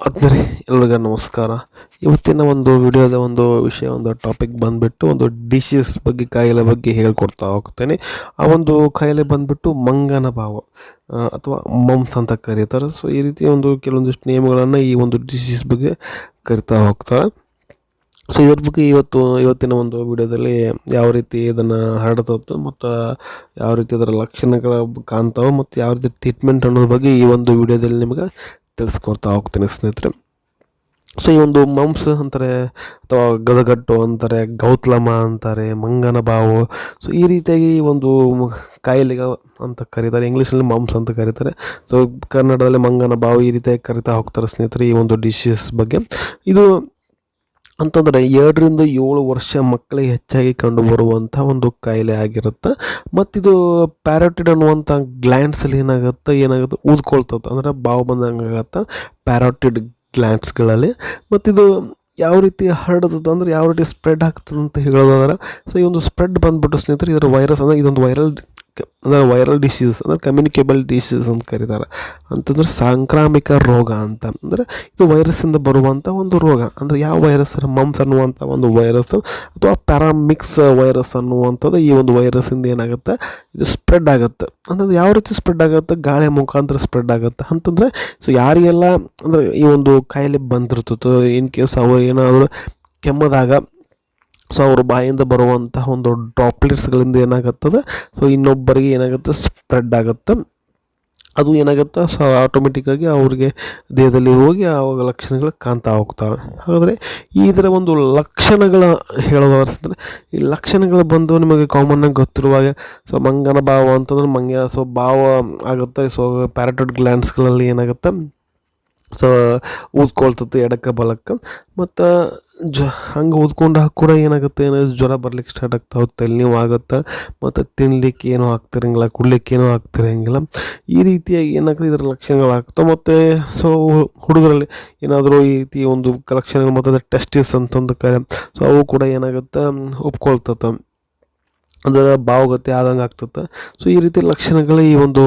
ಆದ್ಮೇಲೆ ಎಲ್ಲರಿಗೂ ನಮಸ್ಕಾರ. ಇವತ್ತಿನ ಒಂದು ವಿಡಿಯೋದ ಒಂದು ವಿಷಯ, ಒಂದು ಟಾಪಿಕ್ ಬಂದುಬಿಟ್ಟು ಒಂದು ಡಿಶಸ್ ಬಗ್ಗೆ, ಕಾಯಿಲೆ ಬಗ್ಗೆ ಹೇಳ್ಕೊಡ್ತಾ ಹೋಗ್ತೇನೆ. ಆ ಒಂದು ಕಾಯಿಲೆ ಬಂದುಬಿಟ್ಟು ಮಂಗನ ಬಾವು ಅಥವಾ ಮಮ್ಸ್ ಅಂತ ಕರೀತಾರೆ. ಸೊ ಈ ರೀತಿ ಒಂದು ಕೆಲವೊಂದಿಷ್ಟು ನಿಯಮಗಳನ್ನು ಈ ಒಂದು ಡಿಸೀಸ್ ಬಗ್ಗೆ ಕರಿತಾ ಹೋಗ್ತಾರೆ. ಸೊ ಇದ್ರ ಬಗ್ಗೆ ಇವತ್ತಿನ ಒಂದು ವಿಡಿಯೋದಲ್ಲಿ ಯಾವ ರೀತಿ ಇದನ್ನು ಹರಡ್ತದ್ದು ಮತ್ತು ಯಾವ ರೀತಿ ಅದರ ಲಕ್ಷಣಗಳು ಕಾಣ್ತಾವೆ ಮತ್ತು ಯಾವ ರೀತಿ ಟ್ರೀಟ್ಮೆಂಟ್ ಅನ್ನೋದ್ರ ಬಗ್ಗೆ ಈ ಒಂದು ವಿಡಿಯೋದಲ್ಲಿ ನಿಮಗೆ ತಿಳಿಸ್ಕೊಡ್ತಾ ಹೋಗ್ತೀನಿ ಸ್ನೇಹಿತರೆ. ಸೊ ಈ ಒಂದು ಮಮ್ಸ್ ಅಂತಾರೆ ಅಥವಾ ಗದಗಟ್ಟು ಅಂತಾರೆ, ಗೌತ್ಲಮ ಅಂತಾರೆ, ಮಂಗನ ಬಾವು. ಸೊ ಈ ರೀತಿಯಾಗಿ ಒಂದು ಕಾಯಿಲೆಗೆ ಅಂತ ಕರೀತಾರೆ. ಇಂಗ್ಲೀಷಲ್ಲಿ ಮಮ್ಸ್ ಅಂತ ಕರೀತಾರೆ. ಸೊ ಕನ್ನಡದಲ್ಲಿ ಮಂಗನ ಬಾವು ಈ ರೀತಿಯಾಗಿ ಕರಿತಾ ಹೋಗ್ತಾರೆ ಸ್ನೇಹಿತರೆ ಈ ಒಂದು ಡಿಸೀಸ್ ಬಗ್ಗೆ. ಇದು ಅಂತಂದರೆ 2 ರಿಂದ 7 ವರ್ಷ ಮಕ್ಕಳಿಗೆ ಹೆಚ್ಚಾಗಿ ಕಂಡುಬರುವಂಥ ಒಂದು ಕಾಯಿಲೆ ಆಗಿರುತ್ತೆ. ಮತ್ತಿದು ಪ್ಯಾರೋಟಿಡ್ ಅನ್ನುವಂಥ ಗ್ಲ್ಯಾಂಡ್ಸಲ್ಲಿ ಏನಾಗುತ್ತೆ ಊದ್ಕೊಳ್ತದೆ, ಅಂದರೆ ಬಾವು ಬಂದಂಗೆ ಆಗುತ್ತೆ ಪ್ಯಾರೋಟಿಡ್ ಗ್ಲ್ಯಾಂಡ್ಸ್ಗಳಲ್ಲಿ. ಮತ್ತಿದು ಯಾವ ರೀತಿ ಹರಡ್ತದೆ ಅಂದರೆ ಯಾವ ರೀತಿ ಸ್ಪ್ರೆಡ್ ಆಗ್ತದೆ ಅಂತ ಹೇಳೋದಾದ್ರೆ, ಸೊ ಈ ಒಂದು ಸ್ಪ್ರೆಡ್ ಬಂದುಬಿಟ್ಟು ಸ್ನೇಹಿತರೆ, ಇದರ ವೈರಸ್ ಅಂದರೆ ಇದೊಂದು ವೈರಲ್ ಡಿಸೀಸ್ ಅಂದರೆ ಕಮ್ಯುನಿಕೇಬಲ್ ಡಿಸೀಸ್ ಅಂತ ಕರೀತಾರೆ. ಅಂತಂದರೆ ಸಾಂಕ್ರಾಮಿಕ ರೋಗ ಅಂತ. ಅಂದರೆ ಇದು ವೈರಸ್ಸಿಂದ ಬರುವಂಥ ಒಂದು ರೋಗ. ಅಂದರೆ ಯಾವ ವೈರಸ್, ಮಮ್ಸ್ ಅನ್ನುವಂಥ ಒಂದು ವೈರಸ್ಸು ಅಥವಾ ಪ್ಯಾರಾಮಿಕ್ಸ್ ವೈರಸ್ ಅನ್ನುವಂಥದ್ದು ಈ ಒಂದು ವೈರಸ್ಸಿಂದ ಏನಾಗುತ್ತೆ, ಇದು ಸ್ಪ್ರೆಡ್ ಆಗುತ್ತೆ. ಅಂತಂದ್ರೆ ಯಾವ ರೀತಿ ಸ್ಪ್ರೆಡ್ ಆಗುತ್ತೆ, ಗಾಳಿಯ ಮುಖಾಂತರ ಸ್ಪ್ರೆಡ್ ಆಗುತ್ತೆ. ಅಂತಂದರೆ ಸೊ ಯಾರಿಗೆಲ್ಲ ಅಂದರೆ ಈ ಒಂದು ಕಾಯಿಲೆ ಬಂದಿರ್ತದೋ, ಇನ್ ಕೇಸ್ ಅವರು ಏನಾದರೂ ಕೆಮ್ಮದಾಗ ಸೊ ಅವ್ರ ಬಾಯಿಂದ ಬರುವಂತಹ ಒಂದು ಡ್ರಾಪ್ಲೆಟ್ಸ್ಗಳಿಂದ ಏನಾಗುತ್ತದೆ, ಸೊ ಇನ್ನೊಬ್ಬರಿಗೆ ಏನಾಗುತ್ತೆ ಸ್ಪ್ರೆಡ್ ಆಗುತ್ತೆ. ಅದು ಏನಾಗುತ್ತೆ, ಸೊ ಆಟೋಮೆಟಿಕ್ಕಾಗಿ ಅವ್ರಿಗೆ ದೇಹದಲ್ಲಿ ಹೋಗಿ ಆವಾಗ ಲಕ್ಷಣಗಳು ಕಾಣ್ತಾ ಹೋಗ್ತವೆ. ಹಾಗಾದರೆ ಇದರ ಒಂದು ಲಕ್ಷಣಗಳ ಹೇಳೋದಾದ್ರೆ, ಈ ಲಕ್ಷಣಗಳು ಬಂದು ನಿಮಗೆ ಕಾಮನ್ನಾಗಿ ಗೊತ್ತಿರುವಾಗ, ಸೊ ಮಂಗನ ಬಾವು ಅಂತಂದ್ರೆ ಸೊ ಬಾವು ಆಗುತ್ತೆ. ಸೊ ಪ್ಯಾರಾಟಿಡ್ ಗ್ಲ್ಯಾಂಡ್ಸ್ಗಳಲ್ಲಿ ಏನಾಗುತ್ತೆ, ಸೊ ಊದ್ಕೊಳ್ತದೆ ಎಡಕ್ಕೆ ಬಲಕ್ಕೆ. ಮತ್ತು ಹಂಗೆ ಊದ್ಕೊಂಡಾಗ ಕೂಡ ಏನಾಗುತ್ತೆ, ಜ್ವರ ಬರ್ಲಿಕ್ಕೆ ಸ್ಟಾರ್ಟ್ ಆಗ್ತಾವೆ, ತಲೆನೋವು ಆಗುತ್ತೆ, ಮತ್ತು ತಿನ್ನಲಿಕ್ಕೆ ಏನೂ ಆಗ್ತಿರಂಗಿಲ್ಲ, ಕುಡ್ಲಿಕ್ಕೆ ಏನೂ ಆಗ್ತಿರಂಗಿಲ್ಲ. ಈ ರೀತಿಯಾಗಿ ಏನಾಗ್ತದೆ, ಇದರ ಲಕ್ಷಣಗಳಾಗ್ತವೆ. ಮತ್ತು ಸೊ ಹುಡುಗರಲ್ಲಿ ಏನಾದರೂ ಈ ರೀತಿ ಒಂದು ಲಕ್ಷಣಗಳು, ಮತ್ತು ಟೆಸ್ಟಿಸ್ ಅಂತಂದು ಸೊ ಅವು ಕೂಡ ಏನಾಗುತ್ತೆ ಒಪ್ಕೊಳ್ತವೆ, ಅಂದರೆ ಬಾವುಗತಿ ಆದಂಗೆ ಆಗ್ತದೆ. ಸೊ ಈ ರೀತಿ ಲಕ್ಷಣಗಳು ಈ ಒಂದು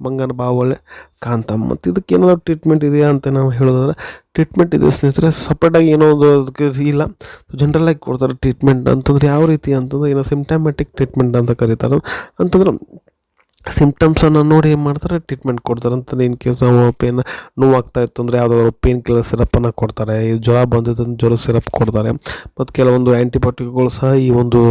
ಮಂಗನ ಬಾವಲ್ಲೇ ಕಾಣ್ತಾವೆ. ಮತ್ತು ಇದಕ್ಕೆ ಏನಾದರೂ ಟ್ರೀಟ್ಮೆಂಟ್ ಇದೆಯಾ ಅಂತ ನಾವು ಹೇಳೋದಾದ್ರೆ, ಟ್ರೀಟ್ಮೆಂಟ್ ಇದೆ ಸ್ನೇಹಿತರೆ. ಸಪ್ರೇಟಾಗಿ ಏನೋ ಒಂದು ಅದಕ್ಕೆ ಇಲ್ಲ, ಜನರಲಾಗಿ ಕೊಡ್ತಾರೆ ಟ್ರೀಟ್ಮೆಂಟ್. ಅಂತಂದರೆ ಯಾವ ರೀತಿ ಅಂತಂದರೆ, ಏನೋ ಸಿಂಪ್ಟಮ್ಯಾಟಿಕ್ ಟ್ರೀಟ್ಮೆಂಟ್ ಅಂತ ಕರೀತಾರೆ. ಅಂತಂದ್ರೆ ಸಿಂಪ್ಟಮ್ಸನ್ನು ನೋಡಿ ಏನು ಮಾಡ್ತಾರೆ, ಟ್ರೀಟ್ಮೆಂಟ್ ಕೊಡ್ತಾರೆ. ಅಂತಂದರೆ ಇನ್ ಕೇಸ್ ನೋವಾಗ್ತಾ ಇತ್ತು ಅಂದರೆ ಯಾವುದಾದ್ರು ಪೇನ್ ಕಿಲ್ಲರ್ ಸಿರಪ್ಪನ್ನು ಕೊಡ್ತಾರೆ. ಈ ಜ್ವರ ಬಂದಿದ್ದು ಜ್ವರ ಸಿರಪ್ ಕೊಡ್ತಾರೆ. ಮತ್ತು ಕೆಲವೊಂದು ಆ್ಯಂಟಿಬಯೋಟಿಕ್ಗಳು ಸಹ ಈ ಒಂದು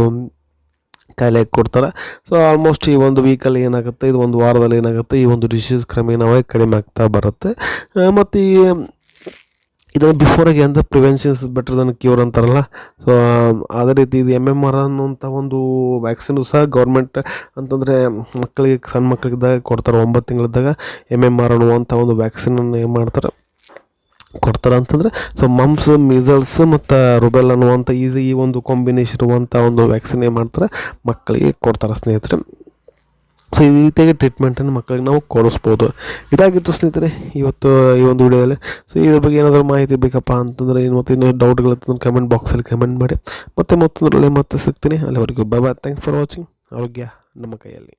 ಕಾಯಿಲೆಗೆ ಕೊಡ್ತಾರೆ. ಸೊ ಆಲ್ಮೋಸ್ಟ್ ಈ ಒಂದು ವೀಕಲ್ಲಿ ಏನಾಗುತ್ತೆ, ಇದು ಒಂದು ವಾರದಲ್ಲಿ ಏನಾಗುತ್ತೆ, ಈ ಒಂದು ಡಿಸೀಸ್ ಕ್ರಮೇಣವಾಗಿ ಕಡಿಮೆ ಆಗ್ತಾ ಬರುತ್ತೆ. ಮತ್ತು ಇದನ್ನು ಬಿಫೋರಾಗಿ ಅಂದರೆ ಪ್ರಿವೆನ್ಷನ್ಸ್ ಬೆಟರ್ ದನ್ ಕ್ಯೂರ್ ಅಂತಾರಲ್ಲ, ಸೊ ಅದೇ ರೀತಿ ಇದು MMR ಅನ್ನುವಂಥ ಒಂದು ವ್ಯಾಕ್ಸಿನು ಸಹ ಗೌರ್ಮೆಂಟ್ ಅಂತಂದರೆ ಮಕ್ಕಳಿಗೆ, ಸಣ್ಣ ಮಕ್ಕಳಿದ್ದಾಗ ಕೊಡ್ತಾರೆ. 9 ತಿಂಗಳಿದ್ದಾಗ MMR ಅನ್ನುವಂಥ ಒಂದು ವ್ಯಾಕ್ಸಿನನ್ನು ಏನು ಮಾಡ್ತಾರೆ, ಕೊಡ್ತಾರೆ. ಅಂತಂದರೆ ಸೊ ಮಮ್ಸ್, ಮೀಸಲ್ಸ್ ಮತ್ತು ರುಬೆಲ್ ಅನ್ನುವಂಥ ಈ ಒಂದು ಕಾಂಬಿನೇಷನ್ ಇರುವಂಥ ಒಂದು ವ್ಯಾಕ್ಸಿನ್ ಏನು ಮಾಡ್ತಾರೆ, ಮಕ್ಕಳಿಗೆ ಕೊಡ್ತಾರೆ ಸ್ನೇಹಿತರೆ. ಸೊ ಈ ರೀತಿಯಾಗಿ ಟ್ರೀಟ್ಮೆಂಟನ್ನು ಮಕ್ಕಳಿಗೆ ನಾವು ಕೊಡಿಸ್ಬೋದು. ಇದಾಗಿತ್ತು ಸ್ನೇಹಿತರೆ ಇವತ್ತು ಈ ಒಂದು ವಿಡಿಯೋದಲ್ಲಿ. ಸೊ ಇದ್ರ ಬಗ್ಗೆ ಏನಾದರೂ ಮಾಹಿತಿ ಬೇಕಪ್ಪ ಅಂತಂದರೆ, ಇನ್ನೂ ಡೌಟ್ಗಳಿತ್ತು ಕಮೆಂಟ್ ಬಾಕ್ಸಲ್ಲಿ ಕಮೆಂಟ್ ಮಾಡಿ. ಮತ್ತೊಂದರಲ್ಲಿ ಮತ್ತೆ ಸಿಗ್ತೀನಿ. ಅಲ್ಲಿವರೆಗೂ ಬಾಯ್. Thanks for watching. ಆರೋಗ್ಯ ನಮ್ಮ ಕೈಯಲ್ಲಿ.